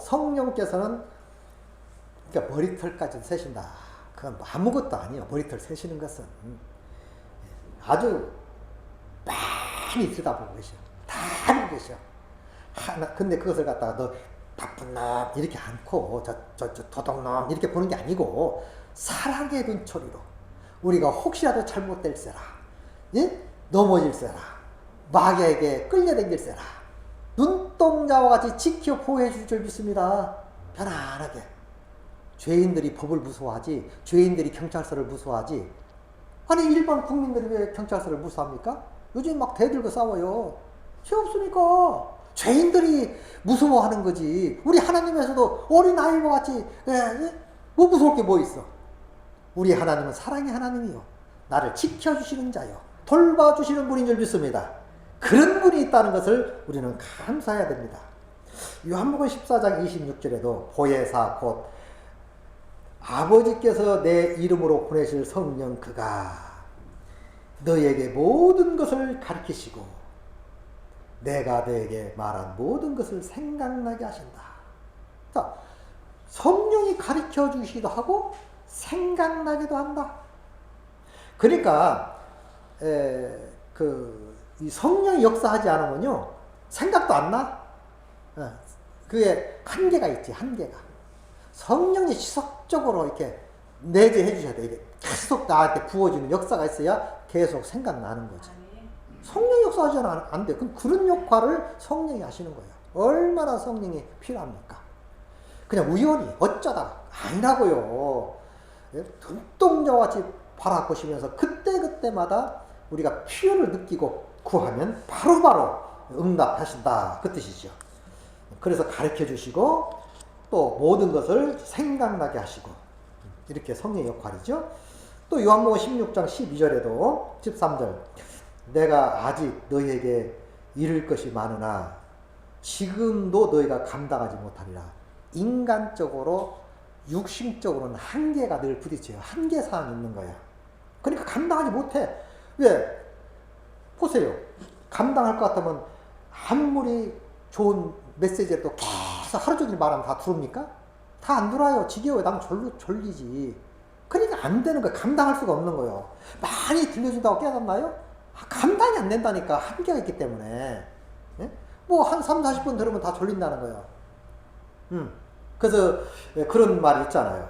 성령께서는 그러니까 머리털까지 세신다. 그건 아무것도 아니에요. 머리털 세시는 것은 아주 많이 들여다보고 계셔. 다 알고 계셔. 근데 그것을 갖다가 너 나쁜 놈 이렇게 않고 저 도둑놈 이렇게 보는 게 아니고 사랑의 눈초리로 우리가 혹시라도 잘못될세라, 예? 넘어질세라, 마귀에게 끌려다닐세라 눈동자와 같이 지켜 보호해 줄 줄 믿습니다. 편안하게. 죄인들이 법을 무서워하지, 죄인들이 경찰서를 무서워하지. 아니 일반 국민들이 왜 경찰서를 무서워합니까? 요즘 막 대들고 싸워요. 죄 없으니까. 죄인들이 무서워하는 거지. 우리 하나님에서도 어린아이와 같이 뭐 무서울 게 뭐 있어. 우리 하나님은 사랑의 하나님이요, 나를 지켜주시는 자요, 돌봐주시는 분인 줄 믿습니다. 그런 분이 있다는 것을 우리는 감사해야 됩니다. 요한복음 14장 26절에도 보혜사 곧 아버지께서 내 이름으로 보내실 성령 그가 너에게 모든 것을 가르치시고 내가 너에게 말한 모든 것을 생각나게 하신다. 자, 성령이 가르쳐 주시기도 하고 생각나기도 한다. 그러니까 이 성령이 역사하지 않으면요 생각도 안 나. 그게 한계가 있지. 한계가. 성령이 지속적으로 이렇게 내재해 주셔야 돼. 이게 계속 나한테 부어주는 역사가 있어야 계속 생각나는 거지. 성령이 역사하지 않으면 안 돼. 그럼 그런 역할을 성령이 하시는 거예요. 얼마나 성령이 필요합니까? 그냥 우연히 어쩌다가 아니라고요. 눈동자와 같이 바라보시면서 그때그때마다 우리가 필요를 느끼고 구하면 바로바로 응답하신다. 그 뜻이죠. 그래서 가르쳐 주시고 또 모든 것을 생각나게 하시고 이렇게 성령의 역할이죠. 또 요한복음 16장 12절에도 13절 내가 아직 너희에게 이를 것이 많으나 지금도 너희가 감당하지 못하리라. 인간적으로 육신적으로는 한계가 늘 부딪혀요. 한계사항이 있는 거야. 그러니까 감당하지 못해. 왜? 보세요. 감당할 것 같으면 아무리 좋은 메시지를 또 계속 하루 종일 말하면 다 들읍니까? 다 안 들어요. 지겨워요. 난 졸리지. 그러니까 안 되는 거예요. 감당할 수가 없는 거예요. 많이 들려준다고 깨닫나요? 감당이 안 된다니까. 한계가 있기 때문에. 예? 뭐 한 3, 40분 들으면 다 졸린다는 거예요. 그래서 그런 말이 있잖아요.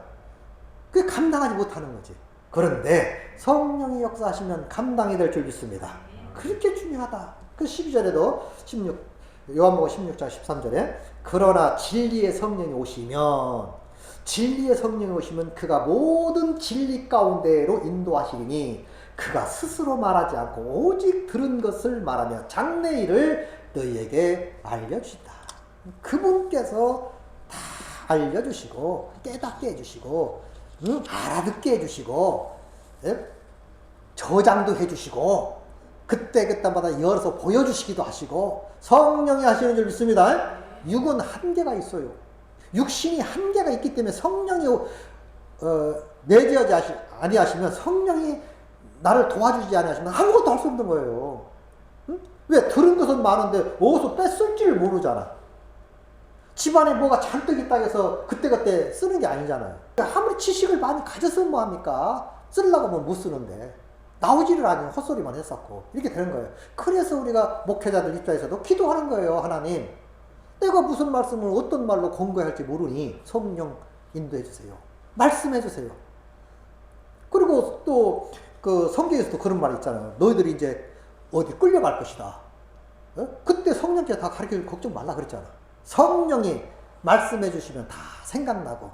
그게 감당하지 못하는 거지. 그런데 성령이 역사하시면 감당이 될 줄 믿습니다. 그렇게 중요하다. 그 12절에도 요한복음 16장 13절에 그러나 진리의 성령이 오시면 그가 모든 진리 가운데로 인도하시리니 그가 스스로 말하지 않고 오직 들은 것을 말하며 장래 일을 너희에게 알려주신다. 그분께서 다 알려주시고 깨닫게 해주시고 알아듣게 해주시고 저장도 해주시고 그때마다 열어서 보여주시기도 하시고 성령이 하시는 줄 믿습니다. 육은 한계가 있어요. 육신이 한계가 있기 때문에 성령이 내재하지 아니하시면 성령이 나를 도와주지 아니하시면 아무것도 할 수 없는 거예요. 응? 왜? 들은 것은 많은데 어디서 뺐을지를 모르잖아. 집안에 뭐가 잔뜩 있다 해서 그때그때 쓰는 게 아니잖아요. 아무리 지식을 많이 가졌으면 뭐합니까? 쓰려고 하면 못 쓰는데 나오지를 않으면 헛소리만 했었고 이렇게 되는 거예요. 그래서 우리가 목회자들 입장에서도 기도하는 거예요. 하나님, 내가 무슨 말씀을 어떤 말로 공부해야 할지 모르니 성령 인도해 주세요. 말씀해 주세요. 그리고 또 그 성경에서도 그런 말이 있잖아요. 너희들이 이제 어디 끌려갈 것이다. 그때 성령께서 다 가르쳐주고 걱정 말라 그랬잖아. 성령이 말씀해 주시면 다 생각나고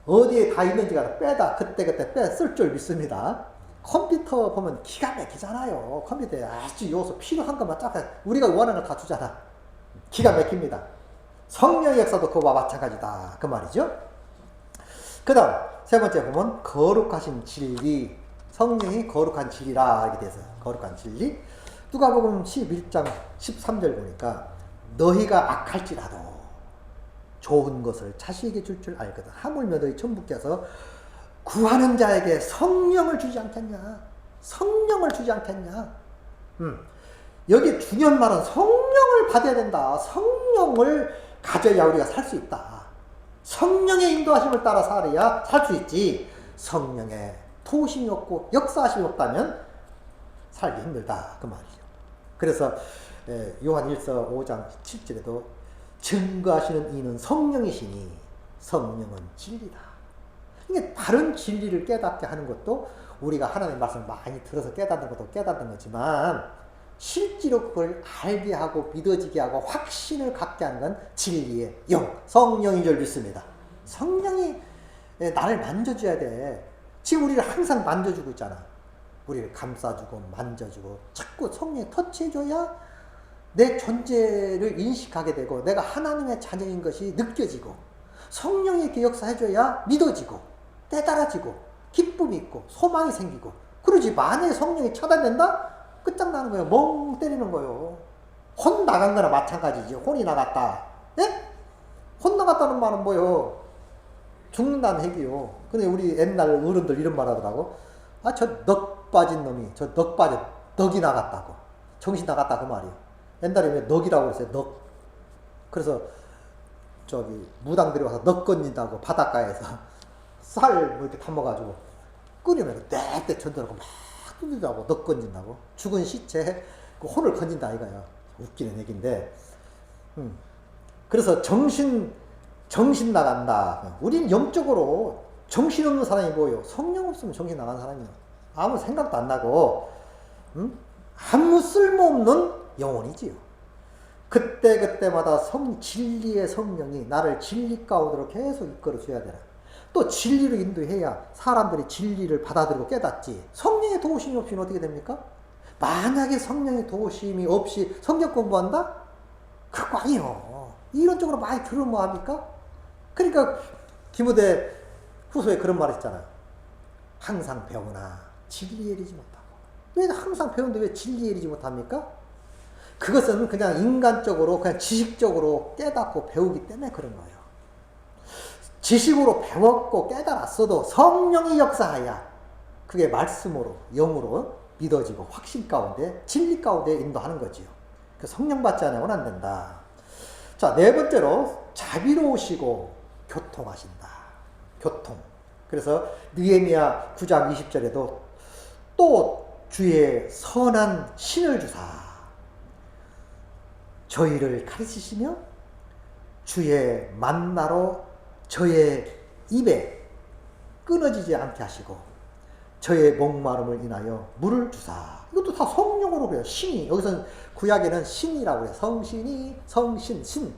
어디에 다 있는지가 빼다 그때그때 쓸 줄 믿습니다. 컴퓨터 보면 기가 막히잖아요. 컴퓨터에 아주 요소 필요한 것만 쫙 우리가 원하는 걸 다 주잖아. 기가 막힙니다. 성령의 역사도 그와 마찬가지다. 그 말이죠. 그 다음 세 번째 보면 거룩하신 진리. 성령이 거룩한 진리라 이렇게 돼서 거룩한 진리. 누가복음 11장 13절 보니까 너희가 악할지라도 좋은 것을 자식에게 줄 줄 알거든. 하물며 너희 천부께서 구하는 자에게 성령을 주지 않겠냐. 성령을 주지 않겠냐. 여기 중요한 말은 성령을 받아야 된다. 성령을 가져야 우리가 살 수 있다. 성령의 인도하심을 따라 살아야 살 수 있지. 성령의 도우심이 없고 역사하심이 없다면 살기 힘들다 그 말이죠. 그래서 요한 1서 5장 7절에도 증거하시는 이는 성령이시니 성령은 진리다. 이게 바른 진리를 깨닫게 하는 것도 우리가 하나님의 말씀을 많이 들어서 깨닫는 것도 깨닫는 거지만 실제로 그걸 알게 하고 믿어지게 하고 확신을 갖게 하는 건 진리의 영, 성령인 줄 믿습니다. 성령이 나를 만져줘야 돼. 지금 우리를 항상 만져주고 있잖아. 우리를 감싸주고 만져주고 자꾸 성령이 터치해줘야 내 존재를 인식하게 되고 내가 하나님의 자녀인 것이 느껴지고 성령이 이렇게 역사해줘야 믿어지고 깨달아지고 기쁨이 있고 소망이 생기고 그러지. 만약에 성령이 차단된다? 끝장나는 거예요. 멍 때리는 거예요. 혼 나간 거나 마찬가지지. 혼이 나갔다. 예? 혼 나갔다는 말은 뭐예요? 죽는다는 얘기요. 근데 우리 옛날 어른들 이런 말 하더라고. 아, 저 넋 빠진 놈이, 저 넋 빠진, 넋이 나갔다고. 정신 나갔다 그 말이에요. 옛날에 왜 넋이라고 그랬어요? 넋. 그래서 저기 무당들이 와서 넋 건진다고 바닷가에서 쌀 뭐 이렇게 담아가지고 끓이면 떼떼 전더라고 막 뜯으라고 넋 건진다고. 죽은 시체에 그 혼을 건진다 이거야. 웃기는 얘기인데. 그래서 정신 나간다. 우린 영적으로 정신없는 사람이 뭐예요? 성령 없으면 정신 나간 사람이에요. 아무 생각도 안 나고 아무 쓸모없는 영혼이지요. 그때마다 진리의 성령이 나를 진리 가운데로 계속 이끌어 줘야 되나. 또 진리로 인도해야 사람들이 진리를 받아들이고 깨닫지. 성령의 도우심이 없이는 어떻게 됩니까? 만약에 성령의 도우심이 없이 성경 공부한다? 그거 아니에요. 이론적으로 많이 들으면 뭐합니까? 그러니까 디모데 후서에 그런 말 있잖아요. 항상 배우나 진리에 이르지 못하고. 왜 항상 배우는데 왜 진리에 이르지 못합니까? 그것은 그냥 인간적으로 그냥 지식적으로 깨닫고 배우기 때문에 그런 거예요. 지식으로 배웠고 깨달았어도 성령이 역사하여 그게 말씀으로 영으로 믿어지고 확신 가운데 진리 가운데 인도하는 거지요. 그 성령 받지 않으면 안 된다. 자, 네 번째로 자비로우시고 교통하신다. 교통. 그래서 느헤미야 9장 20절에도 또 주의 선한 신을 주사 저희를 가르치시며 주의 만나로 저의 입에 끊어지지 않게 하시고 저의 목마름을 인하여 물을 주사. 이것도 다 성령으로 그래요. 신이. 여기서는 구약에는 신이라고 그래요. 성신이, 성신, 신.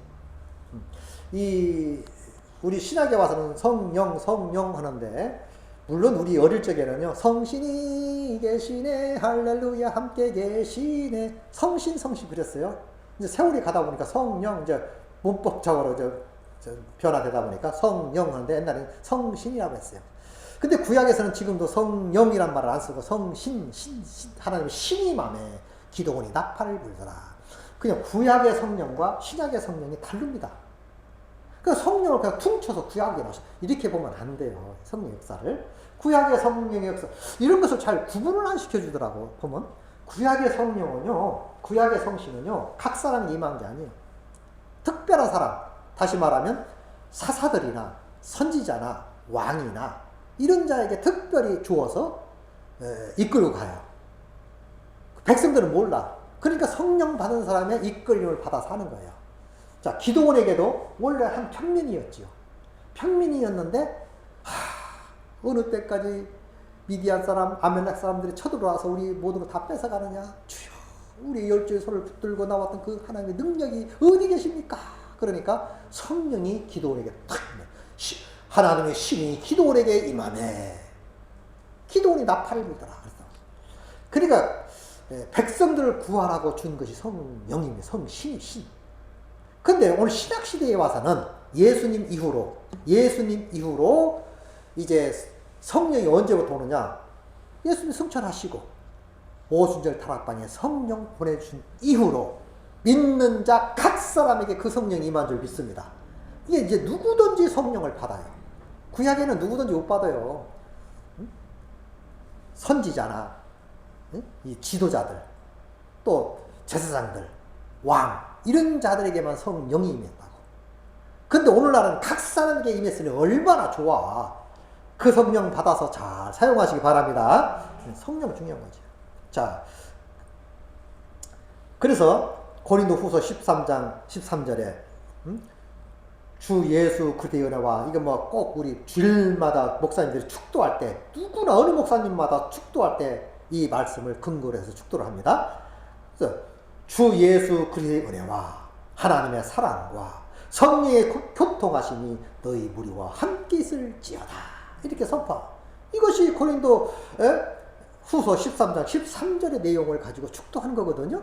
우리 신학에 와서는 성령 하는데, 물론 우리 어릴 적에는요, 성신이 계시네, 할렐루야, 함께 계시네, 성신 그랬어요. 이제 세월이 가다 보니까 성령, 이제 문법적으로 변화되다 보니까 성령 하는데 옛날에는 성신이라고 했어요. 근데 구약에서는 지금도 성령이란 말을 안 쓰고 성신, 하나님의 신이 맘에 기도원이 나팔을 불더라. 그냥 구약의 성령과 신약의 성령이 다릅니다. 그러니까 성령을 그냥 퉁쳐서 구약에 넣으셔. 이렇게 보면 안 돼요. 성령 역사를. 구약의 성령의 역사. 이런 것을 잘 구분을 안 시켜주더라고. 보면. 구약의 성령은요, 구약의 성신은요, 각 사람이 임한 게 아니에요. 특별한 사람. 다시 말하면 사사들이나 선지자나 왕이나 이런 자에게 특별히 주어서 이끌고 가요. 백성들은 몰라. 그러니까 성령 받은 사람의 이끌림을 받아서 하는 거예요. 자, 기도원에게도 원래 한 평민이었지요. 평민이었는데 어느 때까지 미디안 사람, 아멜렉 사람들이 쳐들어와서 우리 모든 거 다 뺏어가느냐. 주여, 우리 열주의 손을 붙들고 나왔던 그 하나님의 능력이 어디 계십니까? 그러니까 성령이 기도원에게 탁, 하나님의 신이 기도원에게 임하네. 기도원이 나팔을 불더라. 그러니까 백성들을 구하라고 준 것이 성령입니다. 성신이 신. 근데 오늘 신약시대에 와서는 예수님 이후로 이제 성령이 언제부터 오느냐? 예수님 승천하시고 오순절 타락방에 성령 보내주신 이후로 믿는 자 각 사람에게 그 성령이 임한 줄 믿습니다. 이게 이제 누구든지 성령을 받아요. 구약에는 누구든지 못 받아요. 선지자나 이 지도자들, 또 제사장들, 왕 이런 자들에게만 성령이 임했다고. 근데 오늘날은 각 사람에게 임했으니 얼마나 좋아. 그 성령 받아서 잘 사용하시기 바랍니다. 성령 중요한 거지. 자, 그래서 고린도 후서 13장 13절에 주 예수 그리스도의 은혜와, 이거 뭐 꼭 우리 주일마다 목사님들이 축도할 때, 누구나 어느 목사님마다 축도할 때 이 말씀을 근거로 해서 축도를 합니다. 그래서 주 예수 그리스도의 은혜와 하나님의 사랑과 성령의 교통하심이 너희 무리와 함께 있을지어다. 이렇게 선포. 이것이 고린도 후서 13장 13절의 내용을 가지고 축도한 거거든요.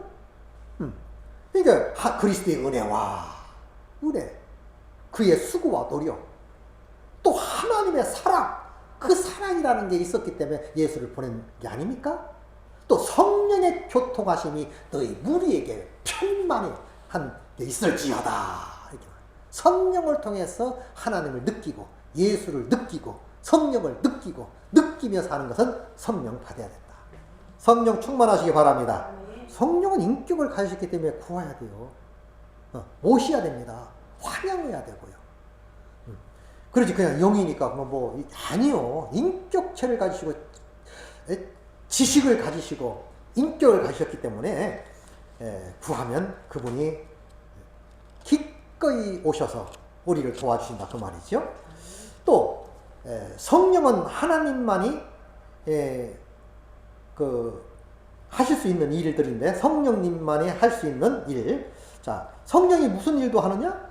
그러니까 그리스도의 은혜와 은혜, 그의 수고와 노력, 또 하나님의 사랑, 그 사랑이라는 게 있었기 때문에 예수를 보낸 게 아닙니까? 또 성령의 교통하심이 너희 무리에게 편만히 한 게 있을지어다. 성령을 통해서 하나님을 느끼고 예수를 느끼고 성령을 느끼고 느끼며 사는 것은 성령 받아야 된다. 성령 충만하시기 바랍니다. 성령은 인격을 가지셨기 때문에 구해야 돼요. 모셔야 됩니다. 환영해야 되고요. 그러지 그냥 영이니까 뭐 아니요. 인격체를 가지시고 지식을 가지시고 인격을 가지셨기 때문에 구하면 그분이 기꺼이 오셔서 우리를 도와주신다 그 말이죠. 또 성령은 하나님만이 하실 수 있는 일들인데, 성령님만이 할 수 있는 일. 자, 성령이 무슨 일도 하느냐?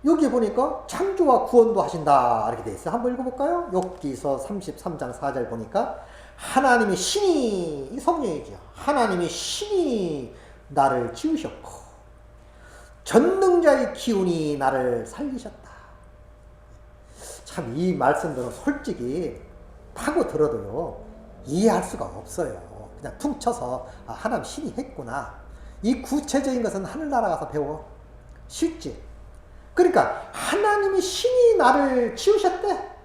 여기 보니까 창조와 구원도 하신다 이렇게 돼 있어요. 한번 읽어볼까요? 욥기서 33장 4절 보니까 하나님이 신이, 이 성령이죠. 하나님이 신이 나를 지으셨고 전능자의 기운이 나를 살리셨다. 참 이 말씀들은 솔직히 파고 들어도요 이해할 수가 없어요. 그냥 퉁쳐서 하나님 신이 했구나. 이 구체적인 것은 하늘나라 가서 배워. 쉽지. 그러니까 하나님이 신이 나를 지으셨대.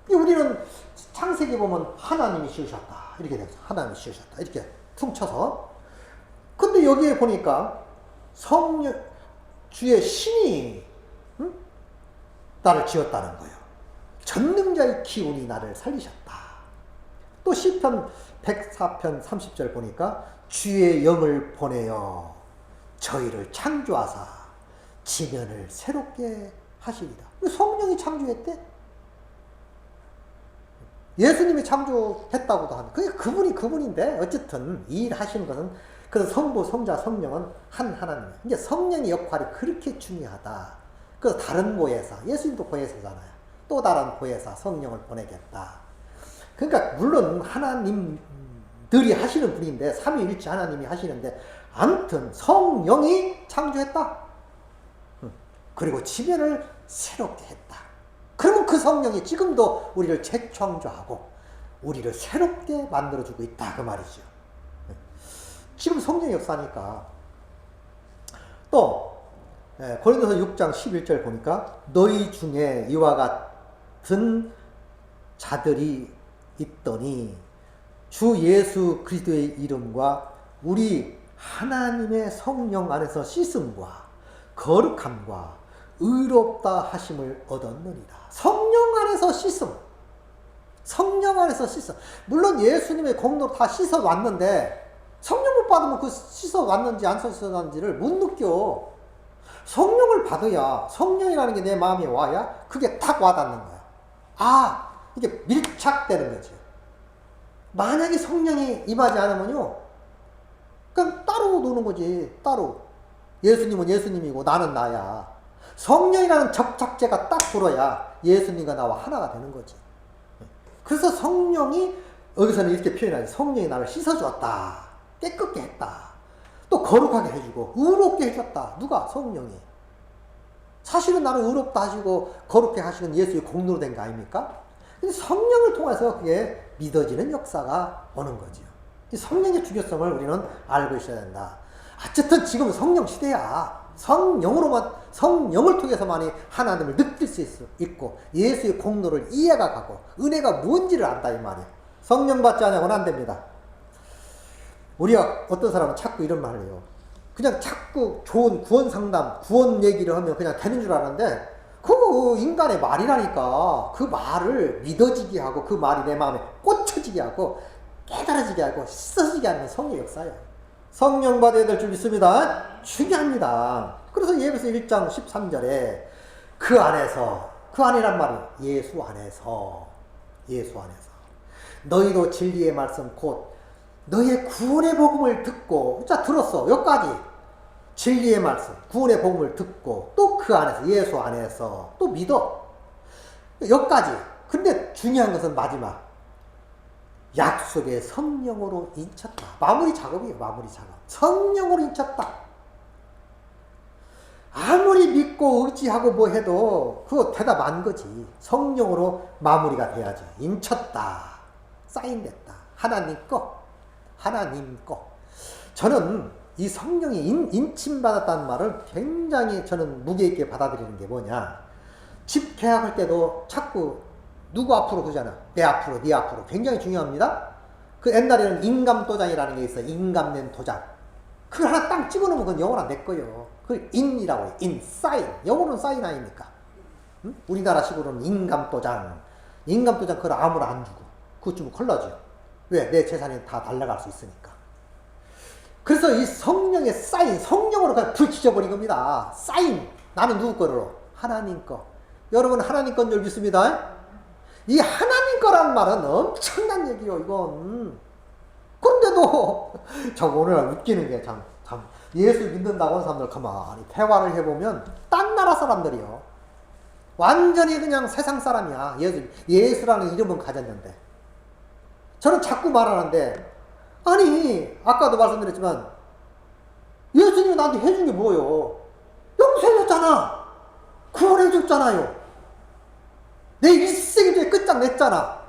우리는 창세기 보면 하나님이 지으셨다 이렇게 돼서 하나님이 지으셨다 이렇게 퉁쳐서. 근데 여기에 보니까 성령 주의 신이 나를 지었다는 거예요. 전능자의 기운이 나를 살리셨다. 또 시편 104편 30절 보니까 주의 영을 보내어 저희를 창조하사 지면을 새롭게 하시리라. 성령이 창조했대? 예수님이 창조했다고도 하는데, 그게 그분인데, 어쨌든 이 일 하시는 것은, 그래서 성부, 성자, 성령은 한 하나님이에요. 이게 성령의 역할이 그렇게 중요하다. 그래서 다른 보혜사, 예수님도 보혜사잖아요. 또 다른 보혜사, 성령을 보내겠다. 그러니까, 물론 하나님들이 하시는 분인데, 삼위일체 하나님이 하시는데, 아무튼 성령이 창조했다. 그리고 지면을 새롭게 했다. 그러면 그 성령이 지금도 우리를 재창조하고 우리를 새롭게 만들어주고 있다 그 말이죠. 지금 성령의 역사니까. 또 고린도서 6장 11절 보니까 너희 중에 이와 같은 자들이 있더니 주 예수 그리스도의 이름과 우리 하나님의 성령 안에서 씻음과 거룩함과 의롭다 하심을 얻었느니라. 성령 안에서 씻음. 성령 안에서 씻음. 물론 예수님의 공로로 다 씻어 왔는데 성령 못 받으면 그 씻어 왔는지 안 씻어 왔는지를 못 느껴. 성령을 받아야, 성령이라는 게 내 마음에 와야 그게 탁 와닿는 거야. 아, 이게 밀착되는 거지. 만약에 성령이 임하지 않으면요, 그냥 따로 노는 거지. 따로. 예수님은 예수님이고 나는 나야. 성령이라는 접착제가 딱 들어야 예수님과 나와 하나가 되는 거지. 그래서 성령이 여기서는 이렇게 표현하지. 성령이 나를 씻어주었다. 깨끗게 했다. 또 거룩하게 해주고 의롭게 해줬다. 누가? 성령이. 사실은 나를 의롭다 하시고 거룩게 하시는 예수의 공로로 된 거 아닙니까? 근데 성령을 통해서 그게 믿어지는 역사가 오는 거죠. 이 성령의 중요성을 우리는 알고 있어야 된다. 어쨌든 지금 성령 시대야. 성령을 통해서만이 하나님을 느낄 수 있고 예수의 공로를 이해가 가고 은혜가 뭔지를 안다 이 말이야. 성령 받지 않으면 안 됩니다. 우리가 어떤 사람은 자꾸 이런 말을 해요. 그냥 자꾸 좋은 구원 상담, 구원 얘기를 하면 그냥 되는 줄 알았는데 그 인간의 말이라니까 그 말을 믿어지게 하고 그 말이 내 마음에 꽂혀지게 하고 깨달아지게 하고 씻어지게 하는 성령의 역사예요. 성령 받아야 될 줄 믿습니다. 중요합니다. 그래서 예배서 1장 13절에 그 안에서, 그 안이란 말은 예수 안에서 너희도 진리의 말씀 곧 너희의 구원의 복음을 듣고, 자 들었어 여기까지 진리의 말씀 구원의 복음을 듣고 또 그 안에서 예수 안에서 또 믿어 여기까지. 근데 중요한 것은 마지막 약속의 성령으로 인쳤다. 마무리 작업이에요. 마무리 작업. 성령으로 인쳤다. 아무리 믿고 의지하고 뭐 해도 그거 대답 안 거지. 성령으로 마무리가 돼야지. 인쳤다. 사인됐다. 하나님 거. 저는 이 성령이 인침받았다는 말을 굉장히 저는 무게 있게 받아들이는 게 뭐냐. 집회할 때도 자꾸 누구 앞으로 그러잖아. 내 앞으로, 네 앞으로. 굉장히 중요합니다. 그 옛날에는 인감도장이라는 게 있어요. 인감낸 도장. 그걸 하나 딱 찍어놓으면 그건 영어로 내 거예요. 그걸 인이라고 해요. 인, 사인. 영어로는 사인 아닙니까? 응? 우리나라식으로는 인감도장. 인감도장 그걸 아무나 안 주고. 그것 주면 큰일 나죠. 왜? 내 재산이 다 날아갈 수 있으니까. 그래서 이 성령의 사인, 성령으로 그냥 불 지져버린 겁니다. 사인. 나는 누구 거로? 하나님 거. 여러분 하나님 건 줄 믿습니다. 이 하나님 거라는 말은 엄청난 얘기요, 이건. 그런데도, 저 오늘 웃기는 게 참, 예수 믿는다고 하는 사람들 가만히 대화를 해보면, 딴 나라 사람들이요. 완전히 그냥 세상 사람이야. 예수라는 이름은 가졌는데. 저는 자꾸 말하는데, 아니, 아까도 말씀드렸지만, 예수님이 나한테 해준 게 뭐예요? 용서해줬잖아. 구원해줬잖아요. 내 일생의 죄 끝장냈잖아.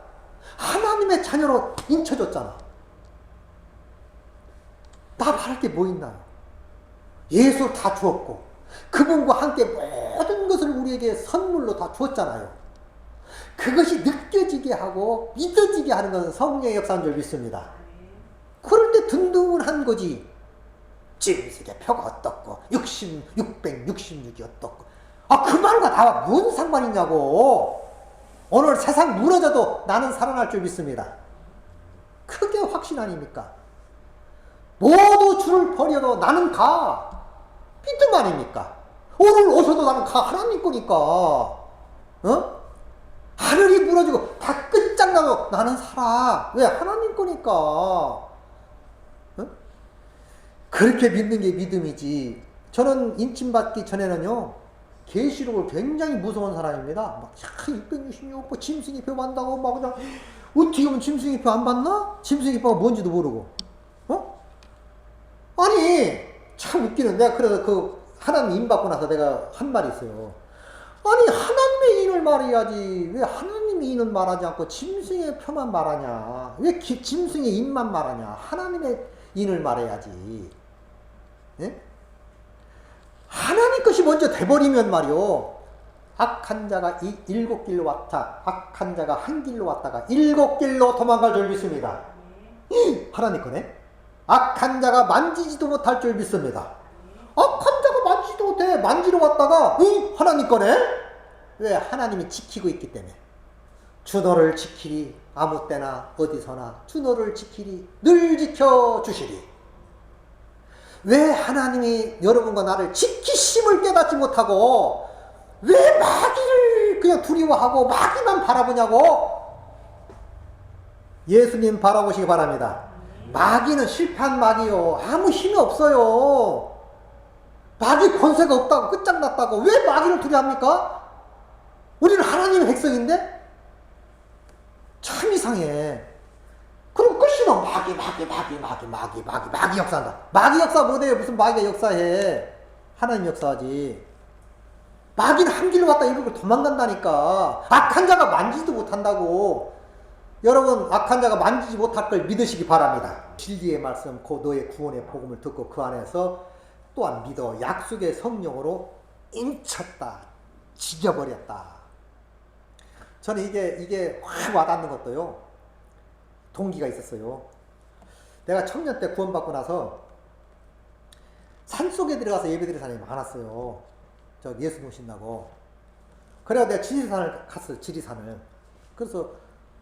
하나님의 자녀로 인쳐줬잖아. 나 바랄 게 뭐 있나요? 예수 다 주었고 그분과 함께 모든 것을 우리에게 선물로 다 주었잖아요. 그것이 느껴지게 하고 믿어지게 하는 것은 성령의 역사인 줄 믿습니다. 그럴 때 든든한 거지. 짐승의 표가 어떻고 666이 어떻고 그 말과 나와 뭔 상관이냐고. 오늘 세상 무너져도 나는 살아날 줄 믿습니다. 그게 확신 아닙니까? 모두 주를 버려도 나는 가. 믿음 아닙니까? 오늘 오셔도 나는 가. 하나님 거니까. 하늘이 무너지고 다 끝장나도 나는 살아. 왜? 하나님 거니까. 그렇게 믿는 게 믿음이지. 저는 인침받기 전에는요. 계시록을 굉장히 무서운 사람입니다. 막 666, 뭐 짐승의 표 만다고 막 그냥 어떻게 보면 짐승의 표 안 받나? 짐승의 표가 뭔지도 모르고. 아니 참 웃기는. 내가 그래서 그 하나님 인 받고 나서 내가 한 말이 있어요. 아니 하나님의 인을 말해야지 왜 하나님의 인은 말하지 않고 짐승의 표만 말하냐. 왜 짐승의 인만 말하냐. 하나님의 인을 말해야지. 예? 하나님 것이 먼저 돼버리면 말이요. 악한 자가 이 7길로 왔다. 악한 자가 한 길로 왔다가 7길로 도망갈 줄 믿습니다. 하나님 거네. 악한 자가 만지지도 못할 줄 믿습니다. 악한 자가 만지지도 못해. 만지러 왔다가 하나님 거네. 왜? 하나님이 지키고 있기 때문에. 주 너를 지키리. 아무 때나 어디서나 주 너를 지키리. 늘 지켜주시리. 왜 하나님이 여러분과 나를 지키심을 깨닫지 못하고 왜 마귀를 그냥 두려워하고 마귀만 바라보냐고. 예수님 바라보시기 바랍니다. 마귀는 실패한 마귀요. 아무 힘이 없어요. 마귀 권세가 없다고 끝장났다고 왜 마귀를 두려워합니까? 우리는 하나님의 백성인데? 참 이상해. 그럼 끝이나 마귀 역사한다. 마귀 역사 못해요. 무슨 마귀가 역사해. 하나님 역사하지. 마귀는 한 길로 왔다 일부러 도망간다니까. 악한 자가 만지지도 못한다고. 여러분 악한 자가 만지지 못할 걸 믿으시기 바랍니다. 진리의 말씀 곧 너의 구원의 복음을 듣고 그 안에서 또한 믿어 약속의 성령으로 인쳤다. 지져버렸다. 저는 이게 확 와닿는 것도요. 동기가 있었어요. 내가 청년 때 구원받고 나서 산속에 들어가서 예배드리는 사람이 많았어요. 저 예수 모신다고. 그래가 내가 지리산을 갔어요. 지리산을. 그래서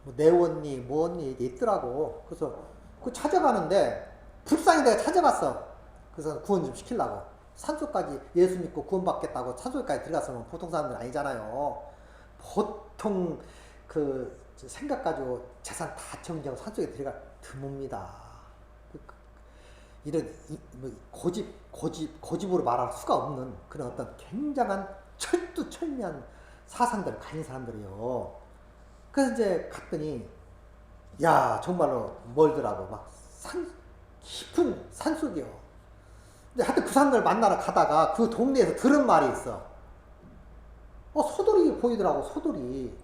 뭐 내원리 뭐언니 있더라고. 그래서 그 찾아가는데 불쌍히 내가 찾아갔어. 그래서 구원 좀 시키려고. 산속까지 예수 믿고 구원받겠다고 산속까지 들어갔으면 보통 사람들 아니잖아요. 보통 그 생각 가지고 재산 다 정지하고 산속에 들어가 드뭅니다. 이런 고집으로 말할 수가 없는 그런 어떤 굉장한 철두철미한 사상들을 가진 사람들이요. 그래서 이제 갔더니 야 정말로 멀더라고. 막 깊은 산속이요. 근데 하여튼 그 사람들 만나러 가다가 그 동네에서 들은 말이 있어. 소돌이 보이더라고. 소돌이.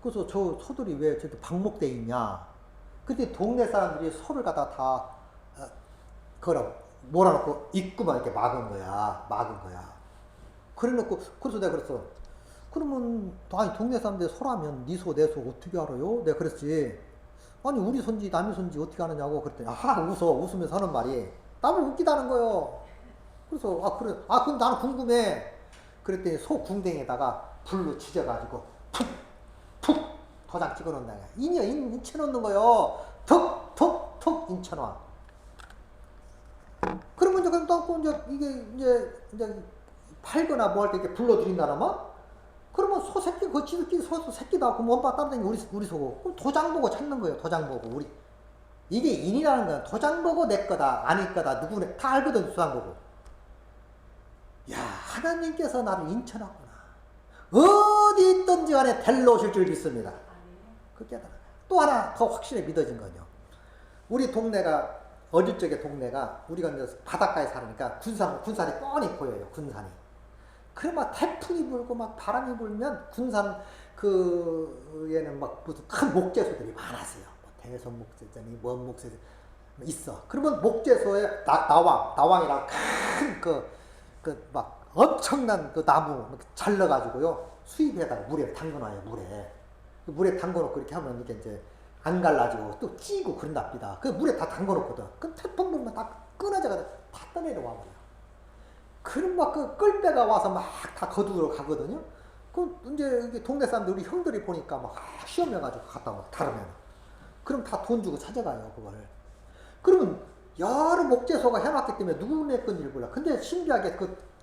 그래서 저 소돌이 왜 저기 방목돼 있냐. 근데 동네 사람들이 소를 갖다가 다 그거라고 몰아놓고 입구만 이렇게 막은 거야. 그래놓고 그래서 내가 그랬어. 그러면 아니 동네 사람들 소라면 네 소 내 소 어떻게 알아요? 내가 그랬지. 아니 우리 손지 남의 손지 어떻게 아느냐고. 그랬더니 웃으면서 하는 말이 남을 웃기다는 거요. 그래서 그래. 그럼 나는 궁금해. 그랬더니 소 궁뎅이에다가 불로 지져가지고 푹 도장 찍어놓는다. 인쳐놓는 거요. 톡 인쳐놔. 그러면 이제 또 이게 이제 팔거나 뭐 할 때 이렇게 불러들인다라면 그러면 소 새끼 그 지들끼리 소 새끼다. 그럼 원바 따라다니고 우리 소고. 그럼 도장 보고 찾는 거예요. 도장 보고 우리 이게 인이라는 건 도장 보고 내 거다 아닐 거다 누구네 다 알거든. 도장 보고. 야 하나님께서 나를 인쳐놨구나. 어디 있든지 간에 데리러 오실 줄 믿습니다. 그 깨달아. 또 하나 더 확실히 믿어진 거죠. 우리 동네가 어릴 적에 동네가 우리가 이제 바닷가에 살으니까 군산이 뻔히 보여요. 군산이. 그래 막 태풍이 불고 막 바람이 불면 군산 그에는 막 무슨 큰 목재소들이 많았어요. 뭐 대선 목재전이 뭔 목재전 있어. 그러면 목재소에 나왕이랑 큰 막 엄청난 그 나무 잘라가지고요 수입에다가 물에 담궈놔요. 물에 담궈놓고 이렇게 하면 이게 이제 안 갈라지고 또 찌고 그런답니다. 그 물에 다 담궈놓거든. 그럼 태풍 불면 다 끊어져가지고 다 떠내려와 버려. 그럼 막 그 끌배가 와서 막 다 거두러 가거든요. 그럼 이제 동네 사람들 우리 형들이 보니까 막 시험해가지고 갔다 막 다르면 그럼 다 돈 주고 찾아가요 그걸. 그러면 여러 목재소가 해놨기 때문에 누구네 건지 몰라. 근데 신기하게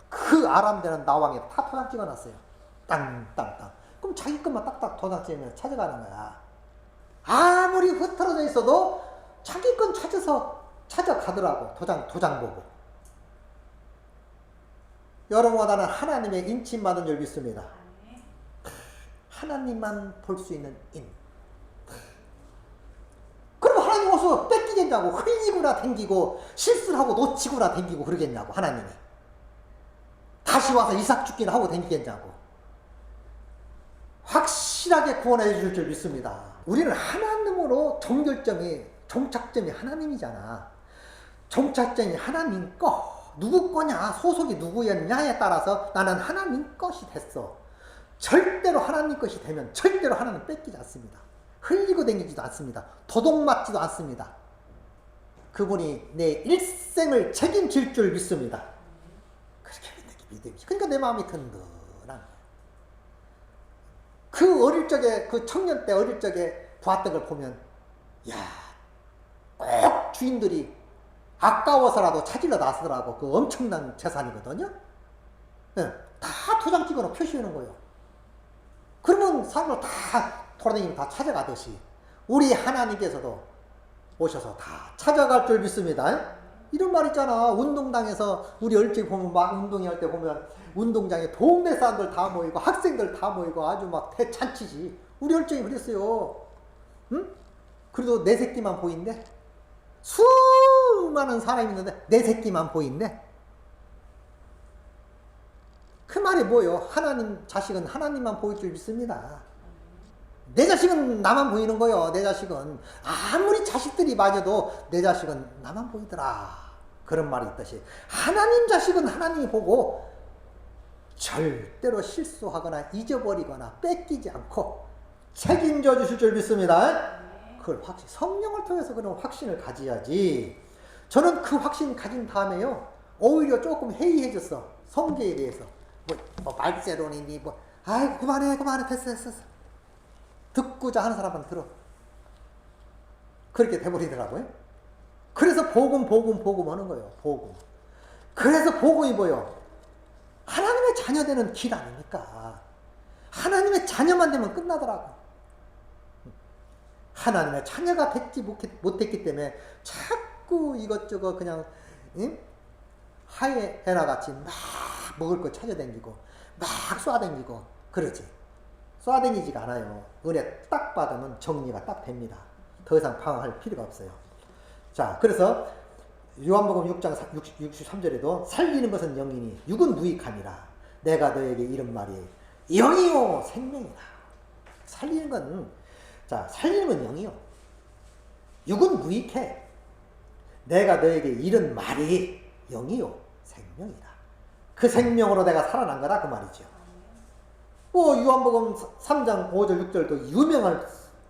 그 아람되는 나왕에 다 도장 찍어놨어요. 땅땅땅. 그럼 자기 것만 딱딱 도장 찍으면 찾아가는 거야. 아무리 흩어져 있어도 자기 건 찾아가더라고. 도장 보고. 여러분과 나는 하나님의 인침받은 줄 믿습니다. 하나님만 볼 수 있는 인. 그럼 하나님 와서 뺏기겠냐고. 흘리구나 댕기고 실수를 하고 놓치구나 댕기고 그러겠냐고 하나님이. 다시 와서 이삭 죽기나 하고 댕기겠냐고. 확실하게 구원해 줄 줄 믿습니다. 우리는 하나님으로 종착점이 하나님이잖아. 종착점이 하나님 거. 누구 거냐, 소속이 누구였냐에 따라서 나는 하나님 것이 됐어. 절대로 하나님 것이 되면 절대로 하나님 뺏기지 않습니다. 흘리고 다니지도 않습니다. 도둑맞지도 않습니다. 그분이 내 일생을 책임질 줄 믿습니다. 그렇게 믿음이. 그러니까 내 마음이 든든한 거예요. 그 어릴 적에, 그 청년 때 어릴 적에 보았던 걸 보면, 야, 꼭 주인들이 아까워서라도 찾으러 나서더라고. 그 엄청난 재산이거든요. 네, 다 도장 찍어놓고 표시하는 거예요. 그러면 사람을 다 돌아다니면 다 찾아가듯이 우리 하나님께서도 오셔서 다 찾아갈 줄 믿습니다. 이런 말 있잖아. 운동장에서 우리 얼찍 보면 막 운동할 때 보면 운동장에 동네 사람들 다 모이고 학생들 다 모이고 아주 막 대잔치지. 우리 얼찍이 그랬어요. 응? 그래도 내 새끼만 보인대. 수많은 사람이 있는데 내 새끼만 보인대. 그 말이 뭐예요? 하나님 자식은 하나님만 보일 줄 믿습니다. 내 자식은 나만 보이는 거요. 내 자식은 아무리 자식들이 맞아도 내 자식은 나만 보이더라. 그런 말이 있듯이 하나님 자식은 하나님이 보고 절대로 실수하거나 잊어버리거나 뺏기지 않고 책임져 주실 줄 믿습니다. 그걸 성령을 통해서 그런 확신을 가져야지. 저는 그 확신 가진 다음에요. 오히려 조금 해이해졌어. 성경에 대해서. 말세론이니 아이 그만해 됐어. 듣고자 하는 사람은 들어. 그렇게 돼버리더라고요. 그래서 복음 하는 거예요. 복음. 그래서 복음이 뭐요? 하나님의 자녀 되는 길 아닙니까? 하나님의 자녀만 되면 끝나더라고. 하나님의 자녀가 됐지 못했기 때문에 자꾸 이것저것 그냥 하이에나 같이 막 먹을 거 찾아다니고 막 쏴다니고 그러지. 쏴다니지가 않아요. 은혜 딱 받으면 정리가 딱 됩니다. 더 이상 방황할 필요가 없어요. 자, 그래서 요한복음 6장 63절에도 살리는 것은 영이니 육은 무익함이라. 내가 너에게 이런 말이 영이요 생명이다. 살리는 건, 자, 살리는 건 영이요. 육은 무익해. 내가 너에게 이런 말이 영이요 생명이다. 그 생명으로 내가 살아난 거다 그 말이죠. 요한복음 3장 5절 6절도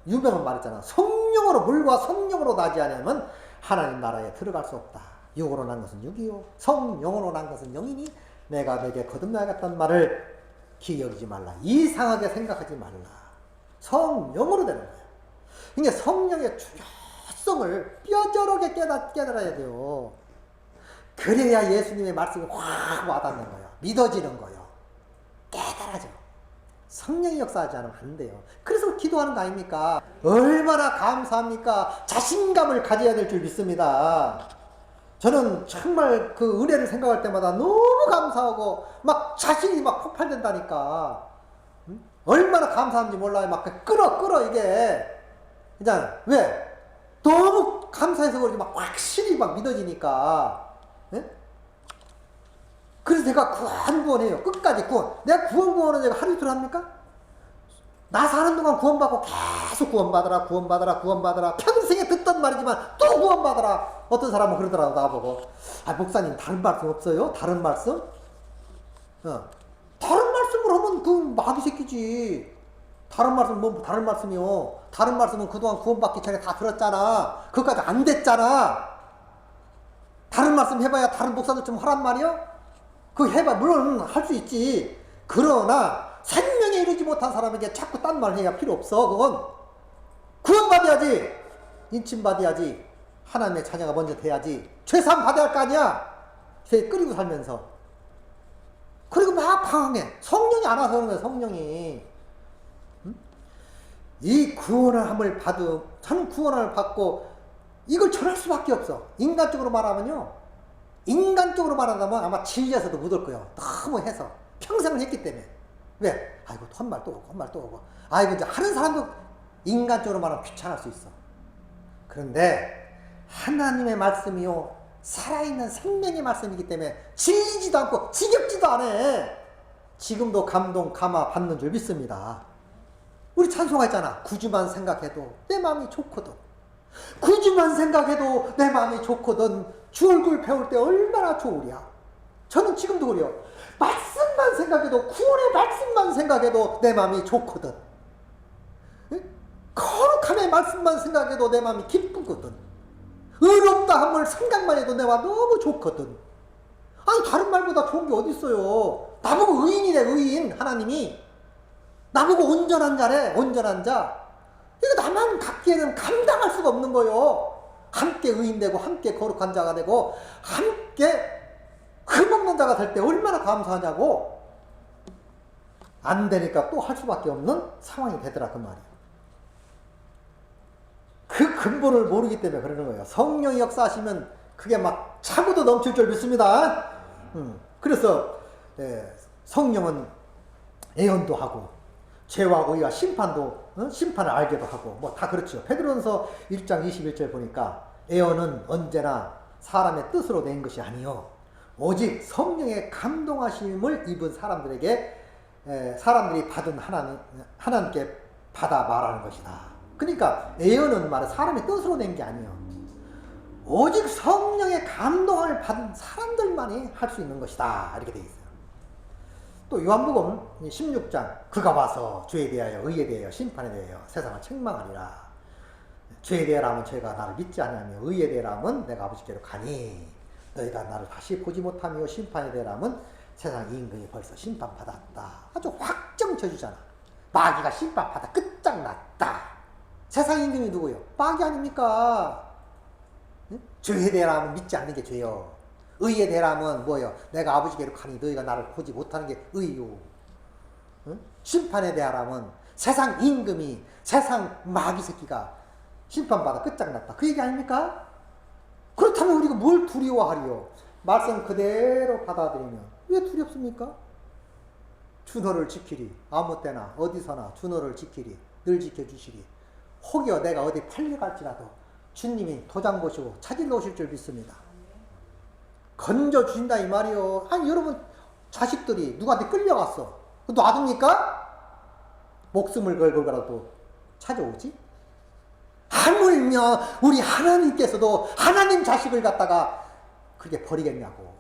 유명한 말이잖아. 성령으로 물과 성령으로 나지 않으면 하나님 나라에 들어갈 수 없다. 육으로 난 것은 육이요 성령으로 난 것은 영이니 내가 내게 거듭나야겠다는 말을 기억이지 말라. 이상하게 생각하지 말라. 성령으로 되는 거야. 그러니까 성령의 중요성을 뼈저렇게 깨달아야 돼요. 그래야 예수님의 말씀이 확 와닿는 거예요. 믿어지는 거예요. 깨달아져. 성령이 역사하지 않으면 안 돼요. 그래서 기도하는 거 아닙니까? 얼마나 감사합니까? 자신감을 가져야 될 줄 믿습니다. 저는 정말 그 은혜를 생각할 때마다 너무 감사하고 막 자신이 막 폭발된다니까. 얼마나 감사한지 몰라요. 막 끌어 이게. 그냥 왜? 너무 감사해서 그런지 막 확실히 막 믿어지니까. 그래서 제가 구원해요. 끝까지 구원. 내가 구원은 내가 하루 이틀 합니까? 나 사는 동안 구원받고 계속 구원받아라. 평생에 듣던 말이지만 또 구원받아라. 어떤 사람은 그러더라고 나보고. 목사님 다른 말씀 없어요? 다른 말씀? 다른 말씀을 하면 그 마귀 새끼지. 다른 말씀이요. 다른 말씀은 그동안 구원받기 전에 다 들었잖아. 그것까지 안 됐잖아. 다른 말씀 해봐야 다른 목사들 좀 하란 말이요? 그거 해봐. 물론 할 수 있지. 그러나 생명에 이르지 못한 사람에게 자꾸 딴 말 해야 필요 없어. 그건 구원받아야지. 인침받아야지. 하나님의 자녀가 먼저 돼야지. 죄사함 받아야 할 거 아니야. 죄 끓이고 살면서. 그리고 막 방황해. 성령이 안 와서 그런 거야. 성령이. 이 구원을 저는 구원을 받고 이걸 전할 수밖에 없어. 인간적으로 말하면 아마 질려서도 못 올 거예요. 너무 해서. 평생을 했기 때문에. 왜? 아이고, 한 말 또 오고. 아이고, 이제 하는 사람도 인간적으로 말하면 귀찮을 수 있어. 그런데 하나님의 말씀이요. 살아있는 생명의 말씀이기 때문에 질리지도 않고 지겹지도 않아. 지금도 감동, 감화 받는 줄 믿습니다. 우리 찬송했잖아. 구주만 생각해도 내 마음이 좋거든. 구주만 생각해도 내 마음이 좋거든. 주 얼굴 배울 때 얼마나 좋으랴. 저는 지금도 그래요. 말씀만 생각해도, 구원의 말씀만 생각해도 내 마음이 좋거든. 거룩함의 말씀만 생각해도 내 마음이 기쁘거든. 의롭다 함을 생각만 해도 내 마음 너무 좋거든. 아니 다른 말보다 좋은 게 어디 있어요. 나보고 의인이래. 의인. 하나님이 나보고 온전한 자래. 온전한 자. 이거 나만 갖기에는 감당할 수가 없는 거예요. 함께 의인되고 함께 거룩한 자가 되고 함께 흠없는 자가 될 때 얼마나 감사하냐고. 안 되니까 또 할 수밖에 없는 상황이 되더라 그 말이에요. 그 근본을 모르기 때문에 그러는 거예요. 성령이 역사하시면 그게 막 차고도 넘칠 줄 믿습니다. 그래서 성령은 예언도 하고 죄와 의와 심판을 알게도 하고 뭐 다 그렇죠. 베드로전서 1장 21절 보니까 예언은 언제나 사람의 뜻으로 낸 것이 아니요 오직 성령의 감동하심을 입은 사람들이 받은 하나님께 받아 말하는 것이다. 그러니까 예언은 말은 사람의 뜻으로 낸 게 아니에요. 오직 성령의 감동을 받은 사람들만이 할 수 있는 것이다. 이렇게 되어 있어요. 또 요한복음 16장 그가 와서 죄에 대하여 의에 대하여 심판에 대하여 세상을 책망하리라. 죄에 대하여 하면 죄가 나를 믿지 않으며 의에 대하여 하면 내가 아버지께로 가니. 너희가 나를 다시 보지 못하며 심판에 대라면 세상 임금이 벌써 심판받았다. 아주 확정 쳐주잖아. 마귀가 심판받아 끝장났다. 세상 임금이 누구요? 마귀 아닙니까? 응? 죄에 대라면 믿지 않는 게 죄요. 의에 대라면 뭐요? 내가 아버지께로 가니 너희가 나를 보지 못하는 게 의요. 응? 심판에 대하라면 세상 임금이, 세상 마귀 새끼가 심판받아 끝장났다. 그 얘기 아닙니까? 그렇다면 우리가 뭘 두려워하리요? 말씀 그대로 받아들이면 왜 두렵습니까? 주 너를 지키리. 아무 때나 어디서나 주 너를 지키리. 늘 지켜주시리. 혹여 내가 어디 팔려갈지라도 주님이 도장 보시고 찾으러 오실 줄 믿습니다. 건져주신다 이 말이요. 아니 여러분 자식들이 누구한테 끌려갔어. 놔둡니까? 목숨을 걸고라도 찾아오지? 하물며 우리 하나님께서도 하나님 자식을 갖다가 그게 버리겠냐고.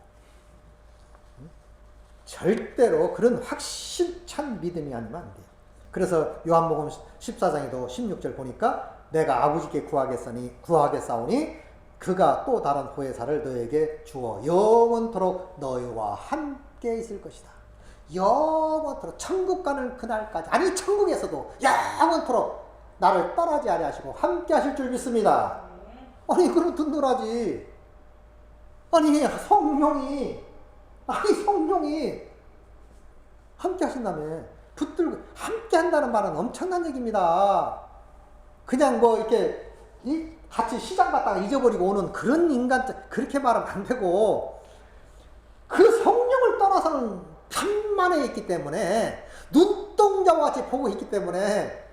절대로 그런 확실찬 믿음이 아니면 안 돼요. 그래서 요한복음 14장에도 16절 보니까 내가 아버지께 구하겠사오니 그가 또 다른 보혜사를 너에게 주어 영원토록 너희와 함께 있을 것이다. 영원토록 천국 가는 그날까지, 아니 천국에서도 영원토록 나를 떠나지 아니하시고 함께 하실 줄 믿습니다. 아니 그럼 듣노라지. 아니 성령이 함께 하신다며. 붙들고 함께 한다는 말은 엄청난 얘기입니다. 그냥 뭐 이렇게 같이 시장 갔다가 잊어버리고 오는 그런 인간, 그렇게 말하면 안 되고, 그 성령을 떠나서는 편만에 있기 때문에, 눈동자와 같이 보고 있기 때문에,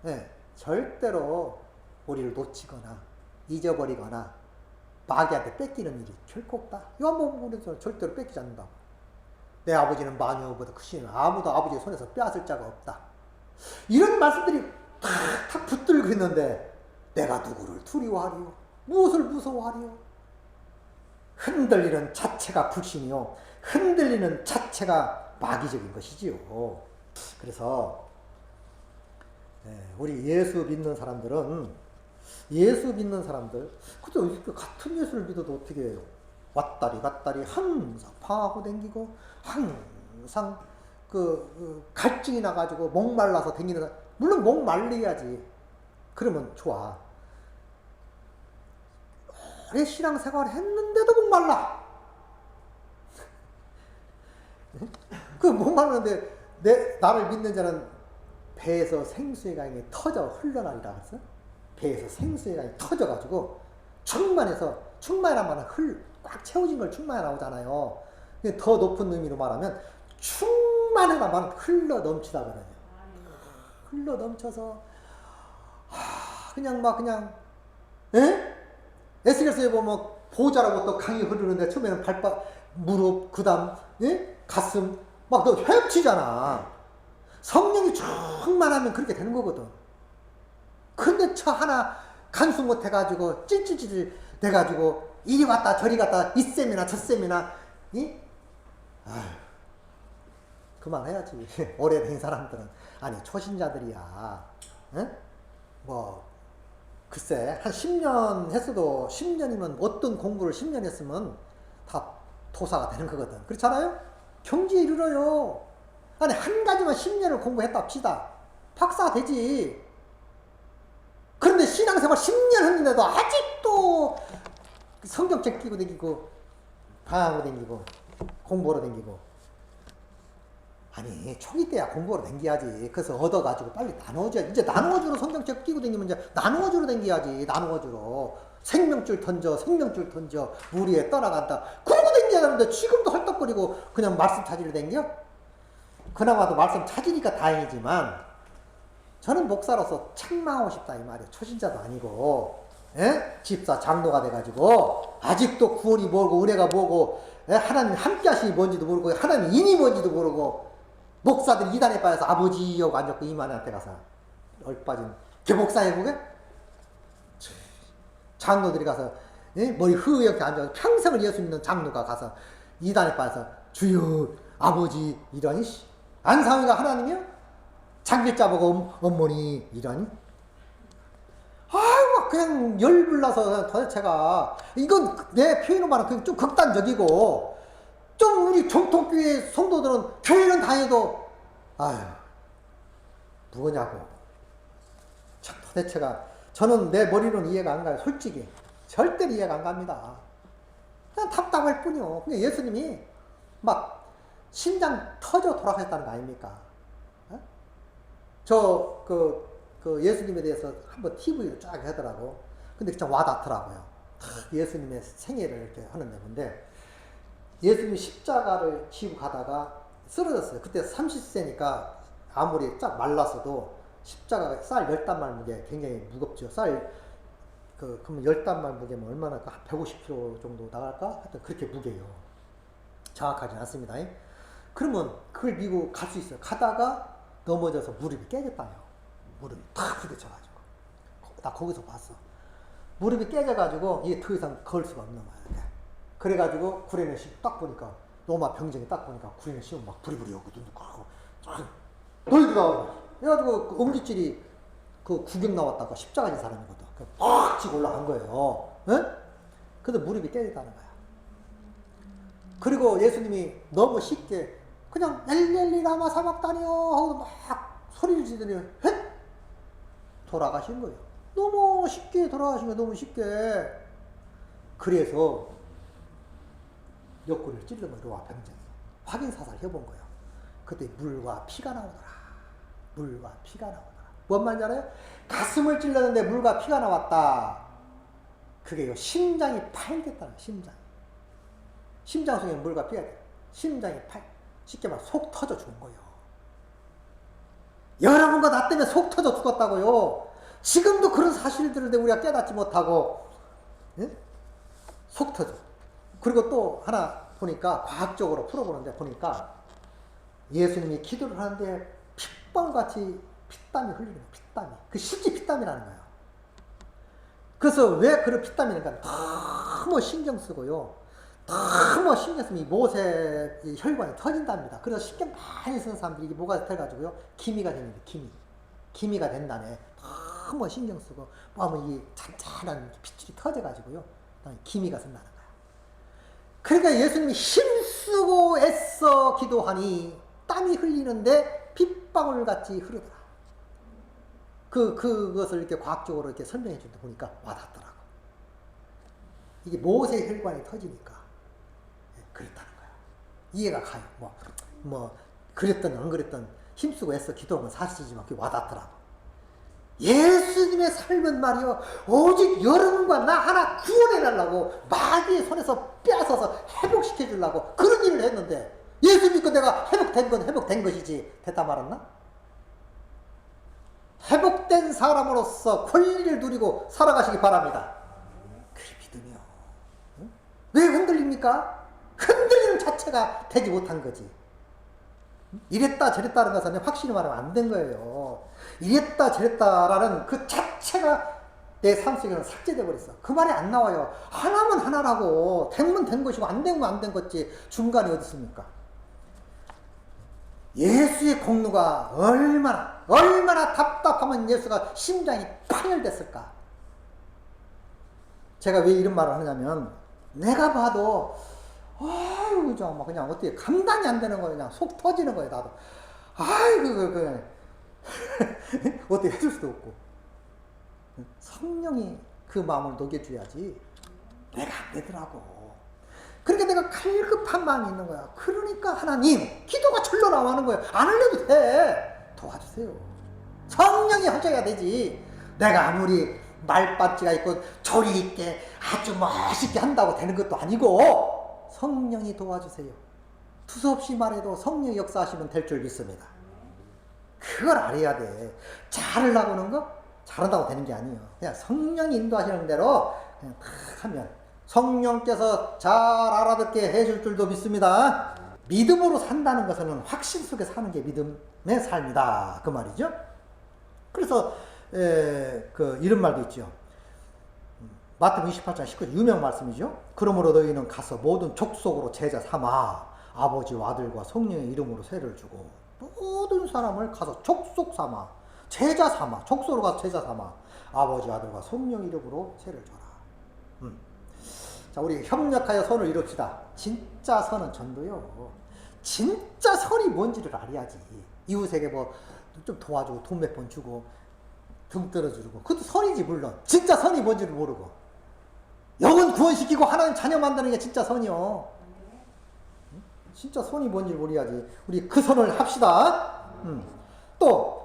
네, 절대로 우리를 놓치거나 잊어버리거나 마귀한테 뺏기는 일이 결코 없다. 요한복음에서 절대로 뺏기지 않는다고. 내 아버지는 만유보다 크시니 아무도 아버지의 손에서 빼앗을 자가 없다. 이런 말씀들이 탁탁 붙들고 있는데 내가 누구를 두려워하리요? 무엇을 무서워하리요? 흔들리는 자체가 불신이요. 흔들리는 자체가 마귀적인 것이지요. 그래서 우리 예수 믿는 사람들 그래도 같은 예수를 믿어도 어떻게 해요? 왔다리 갔다리 항상 방하고 댕기고 항상 갈증이 나가지고 목말라서 댕기는 사람, 물론 목말려야지. 그러면 좋아. 오래 신앙생활 했는데도 목말라. 그 목말랐는데 나를 믿는 자는 배에서 생수의 강이 터져 흘러나리라 그랬어. 배에서 생수의 강이 터져가지고 충만이란 말은 꽉 채워진 걸 충만해 나오잖아요. 더 높은 의미로 말하면 충만해란 말은 흘러 넘치다 그러냐. 흘러 넘쳐서 그냥 에스겔서에 보면 보좌라고 또 강이 흐르는데 처음에는 무릎, 그 다음 가슴 막 너 헤엄치잖아. 성령이 충만하면 그렇게 되는 거거든. 근데 저 하나 간수 못 해가지고 찔찔찔 돼가지고 이리 갔다 저리 갔다 이 쌤이나 저 쌤이나 그만해야지. 오래된 사람들은. 아니 초신자들이야. 뭐 글쎄 한 10년 했어도 10년이면 어떤 공부를 10년 했으면 다 도사가 되는 거거든. 그렇잖아요? 경지에 이르러요. 아니 한 가지만 10년을 공부했다 합시다. 박사가 되지. 그런데 신앙생활 10년 했는데도 아직도 성경책 끼고 다니고 방황하고 다니고 공부하러 다니고. 아니 초기 때야 공부하러 다녀야지. 그래서 얻어가지고 빨리 나누어줘야지. 이제 나누어주는 성경책 끼고 다니면 이제 나누어주러 다녀야지. 나누어주러 생명줄 던져 물 위에 떠나간다. 그러고 다녀야 되는데 지금도 헐떡거리고 그냥 말씀 찾으러 다녀? 그나마도 말씀 찾으니까 다행이지만 저는 목사로서 책망하고 싶다 이 말이에요. 초신자도 아니고 집사 장로가 돼가지고 아직도 구원이 뭐고 은혜가 뭐고 하나님 함께 하시니 뭔지도 모르고 하나님 인이 뭔지도 모르고 목사들이 이단에 빠져서 아버지 하고 앉았고 이만한테 가서 얼빠진 교목사 해보게? 장로들이 가서 머리 흐옇게 앉아서 평생을 예수 믿는 장로가 가서 이단에 빠져서 주여 아버지 이러니 안상이가 하나님이요? 장길자 보고 어머니 이러니? 아유 막 그냥 열불나서 도대체가 이건 내 표현으로 말하면 그냥 좀 극단적이고 좀 우리 정통교회 성도들은 교회는 다녀도 아유 뭐냐고 참 도대체가 저는 내 머리로는 이해가 안 가요. 솔직히 절대로 이해가 안 갑니다. 그냥 답답할 뿐이요. 그냥 예수님이 막 심장 터져 돌아가셨다는 거 아닙니까? 어? 그 예수님에 대해서 한번 TV로 쫙 하더라고. 근데 진짜 와닿더라고요. 예수님의 생애를 이렇게 하는데 근데 예수님이 십자가를 지고 가다가 쓰러졌어요. 그때 30세니까 아무리 쫙 말랐어도 십자가가 쌀 10단말 무게 굉장히 무겁죠. 그러면 10단말 무게면 얼마나 한 150kg 정도 나갈까? 하여튼 그렇게 무게요. 정확하진 않습니다. 그러면 그걸 미고 갈 수 있어요. 가다가 넘어져서 무릎이 깨졌다요. 무릎이 탁 부딪혀가지고. 나 거기서 봤어. 무릎이 깨져가지고 이게 더 이상 걸 수가 없는 거야. 그래가지고 구레네 씨 딱 보니까 로마 병정이 딱 보니까 구레네 씨는 막 부리부리 오거든. 너희들아 그래가지고 그 엄지찔이 그 구경 나왔다가 십자가 진 사람이거든. 팍 치고 올라간 거예요. 네? 근데 무릎이 깨졌다는 거야. 그리고 예수님이 너무 쉽게 그냥 엘렐리 라마 사박다니요 하고 막 소리를 지르더니 헷 돌아가신 거예요. 너무 쉽게 돌아가신 거예요. 너무 쉽게. 그래서 옆구리를 찔른 거예요. 로마 병정이. 확인사살 해본 거예요. 그때 물과 피가 나오더라. 물과 피가 나오더라. 뭔 말인지 알아요? 가슴을 찔렀는데 물과 피가 나왔다. 그게요. 심장이 파열됐다는 심장. 심장 속에 물과 피가 돼. 심장이 쉽게 말해 속 터져 죽은 거예요. 여러분과 나 때문에 속 터져 죽었다고요. 지금도 그런 사실들을 우리가 깨닫지 못하고 예? 속 터져. 그리고 또 하나 보니까 과학적으로 풀어보는데 보니까 예수님이 기도를 하는데 핏방울같이 핏땀이 흘리는 거예요. 핏땀이. 그 실제 핏땀이라는 거예요. 그래서 왜 그런 핏땀이니까 너무 신경 쓰고요. 너무 신경 쓰면 이 못에 이 혈관이 터진답니다. 그래서 신경 많이 쓰는 사람들이 이게 뭐가 돼가지고요. 기미가 됩니다. 기미가 된다네. 너무 신경 쓰고 뭐하면 이 잔잔한 핏줄이 터져가지고요. 기미가 쓴다는 거예요. 그러니까 예수님이 힘쓰고 애써 기도하니 땀이 흘리는데 핏방울같이 흐르더라. 그것을 이렇게 과학적으로 이렇게 설명해 준다 보니까 와닿더라고. 이게 못의 혈관이 터지니까 그렇다는 거야. 이해가 가요. 그랬든 안 그랬든 힘쓰고 애써 기도하면 사실이지만 그게 와닿더라고. 예수님의 삶은 말이요. 오직 여러분과 나 하나 구원해달라고 마귀의 손에서 빼앗아서 회복시켜 주려고 그런 일을 했는데 예수 믿고 내가 회복된 건 회복된 것이지. 됐다 말았나? 회복된 사람으로서 권리를 누리고 살아가시기 바랍니다. 그게 믿음이요. 응? 왜 흔들립니까? 흔들리는 자체가 되지 못한 거지. 이랬다 저랬다는 것은 확실히 말하면 안 된 거예요. 이랬다 저랬다라는 그 자체가 내 삶 속에는 삭제돼 버렸어. 그 말이 안 나와요. 하나면 하나라고. 된건 된 것이고 안 된 건 안 된 거지. 중간이 어디 있습니까? 예수의 공로가 얼마나 답답하면 예수가 심장이 파열됐을까? 제가 왜 이런 말을 하냐면 내가 봐도 아유 그냥 어떻게 감당이 안 되는 거예요. 그냥 속 터지는 거예요. 나도 아이고 어떻게 해줄 수도 없고 성령이 그 마음을 녹여줘야지 내가 안 되더라고. 그러니까 내가 갈급한 마음이 있는 거야. 그러니까 하나님 기도가 절로 나오는 거예요. 안 흘려도 돼. 도와주세요. 성령이 하셔야 되지. 내가 아무리 말바지가 있고 조리 있게 아주 멋있게 한다고 되는 것도 아니고 성령이 도와주세요. 두서없이 말해도 성령이 역사하시면 될 줄 믿습니다. 그걸 알아야 돼. 잘하려고 하는 거 잘한다고 되는 게 아니에요. 그냥 성령이 인도하시는 대로 그냥 탁 하면 성령께서 잘 알아듣게 해줄 줄도 믿습니다. 믿음으로 산다는 것은 확신 속에 사는 게 믿음의 삶이다. 그 말이죠. 그래서 이런 말도 있죠. 마태복음 28장 19절 유명 말씀이죠. 그러므로 너희는 가서 모든 족속으로 제자 삼아 아버지와 아들과 성령의 이름으로 세를 주고 모든 사람을 가서 족속 삼아 제자 삼아, 족소로 가서 제자 삼아 아버지 아들과 성령 이름으로 세를 줘라. 자, 우리 협력하여 선을 이룹시다. 진짜 선은 전도요. 진짜 선이 뭔지를 알아야지. 이웃에게 뭐 좀 도와주고 돈 몇 번 주고 등 떨어주고 그것도 선이지. 물론 진짜 선이 뭔지를 모르고 영혼 구원시키고 하나님 자녀 만드는 게 진짜 선이요. 진짜 선이 뭔지 모르야지. 우리 그 선을 합시다. 또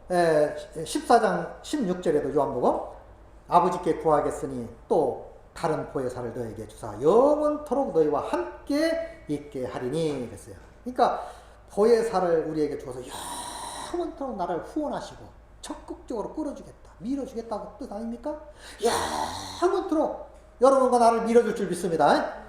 14장 16절에도 요한복음 아버지께 구하겠으니 또 다른 보혜사를 너에게 주사 영원토록 너희와 함께 있게 하리니 그랬어요. 그러니까 보혜사를 우리에게 주어서 영원토록 나를 후원하시고 적극적으로 끌어주겠다, 밀어주겠다고 뜻 아닙니까? 영원토록 여러분과 나를 밀어줄 줄 믿습니다.